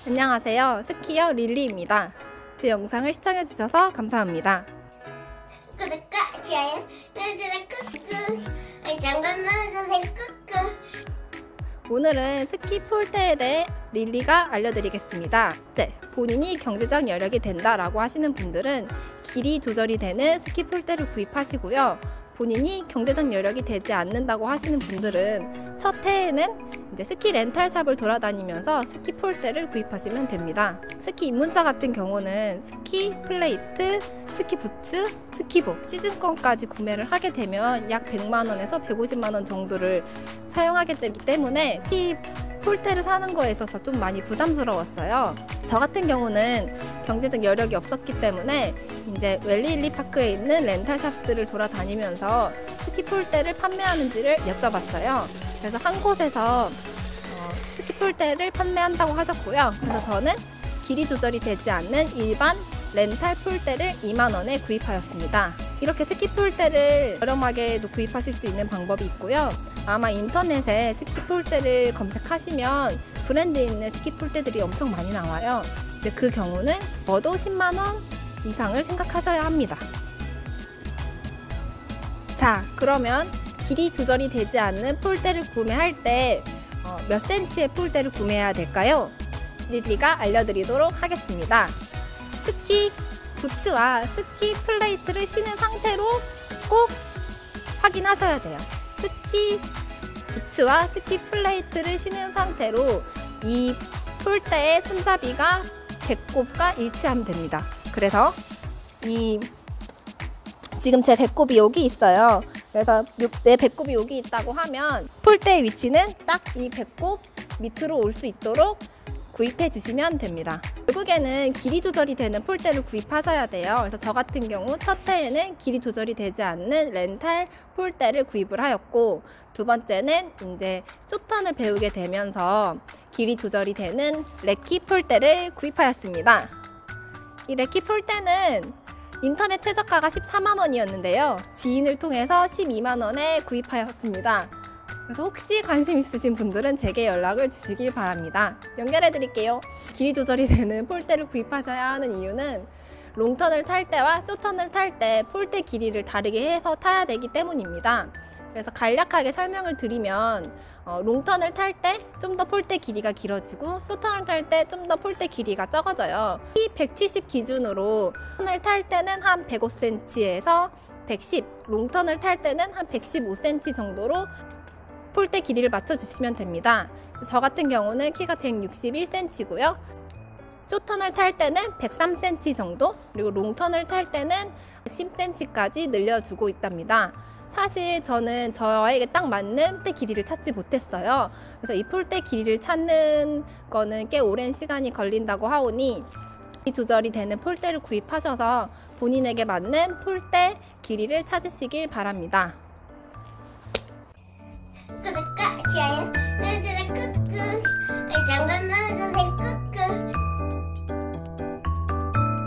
안녕하세요. 스키어 릴리입니다. 제 영상을 시청해주셔서 감사합니다. 구독과 좋아요 눌러주세요. 꾹꾹. 장관 눌러주세요. 꾹꾹. 오늘은 스키 폴대에 대해 릴리가 알려드리겠습니다. 본인이 경제적 여력이 된다라고 하시는 분들은 길이 조절이 되는 스키 폴대를 구입하시고요. 본인이 경제적 여력이 되지 않는다고 하시는 분들은 첫 해에는 이제 스키 렌탈샵을 돌아다니면서 스키 폴대를 구입하시면 됩니다. 스키 입문자 같은 경우는 스키 플레이트, 스키 부츠, 스키복, 시즌권까지 구매를 하게 되면 약 100만원에서 150만원 정도를 하게 되기 때문에 스키 폴대를 사는 거에 있어서 좀 많이 부담스러웠어요. 저 같은 경우는 경제적 여력이 없었기 때문에 이제 웰리힐리 파크에 있는 렌탈샵들을 돌아다니면서 스키 폴대를 판매하는지를 여쭤봤어요. 그래서 한 곳에서 스키 폴대를 판매한다고 하셨고요. 그래서 저는 길이 조절이 되지 않는 일반 렌탈 폴대를 2만원에 구입하였습니다. 이렇게 스키 폴대를 저렴하게도 구입하실 수 있는 방법이 있고요. 아마 인터넷에 스키 폴대를 검색하시면 브랜드 있는 스키 폴대들이 엄청 많이 나와요. 이제 그 경우는 저도 10만원 이상을 생각하셔야 합니다. 자, 그러면 길이 조절이 되지 않는 폴대를 구매할 때 몇 센치의 폴대를 구매해야 될까요? 릴리가 알려드리도록 하겠습니다. 스키 부츠와 스키 플레이트를 신은 상태로 꼭 확인하셔야 돼요. 스키 부츠와 스키 플레이트를 신은 상태로 이 폴대의 손잡이가 배꼽과 일치하면 됩니다. 그래서 지금 제 배꼽이 여기 있어요. 그래서 내 배꼽이 여기 있다고 하면 폴대의 위치는 딱 이 배꼽 밑으로 올 수 있도록 구입해 주시면 됩니다. 결국에는 길이 조절이 되는 폴대를 구입하셔야 돼요. 그래서 저 같은 경우 첫 해에는 길이 조절이 되지 않는 렌탈 폴대를 구입을 하였고, 두 번째는 이제 쇼턴을 배우게 되면서 길이 조절이 되는 레키 폴대를 구입하였습니다. 이 레키 폴대는 인터넷 최저가가 14만원이었는데요. 지인을 통해서 12만원에 구입하였습니다. 그래서 혹시 관심 있으신 분들은 제게 연락을 주시길 바랍니다. 연결해 드릴게요. 길이 조절이 되는 폴대를 구입하셔야 하는 이유는 롱턴을 탈 때와 쇼턴을 탈 때 폴대 길이를 다르게 해서 타야 되기 때문입니다. 그래서 간략하게 설명을 드리면 롱턴을 탈 때 좀 더 폴대 길이가 길어지고 쇼턴을 탈 때 좀 더 폴대 길이가 적어져요. 이 170 기준으로 턴을 탈 때는 한 105cm에서 110, 롱턴을 탈 때는 한 115cm 정도로 폴대 길이를 맞춰주시면 됩니다. 저 같은 경우는 키가 161cm고요. 쇼턴을 탈 때는 103cm 정도, 그리고 롱턴을 탈 때는 110cm까지 늘려주고 있답니다. 사실 저는 저에게 딱 맞는 폴대 길이를 찾지 못했어요. 그래서 이 폴대 길이를 찾는 거는 꽤 오랜 시간이 걸린다고 하오니 이 조절이 되는 폴대를 구입하셔서 본인에게 맞는 폴대 길이를 찾으시길 바랍니다. 구독과 좋아요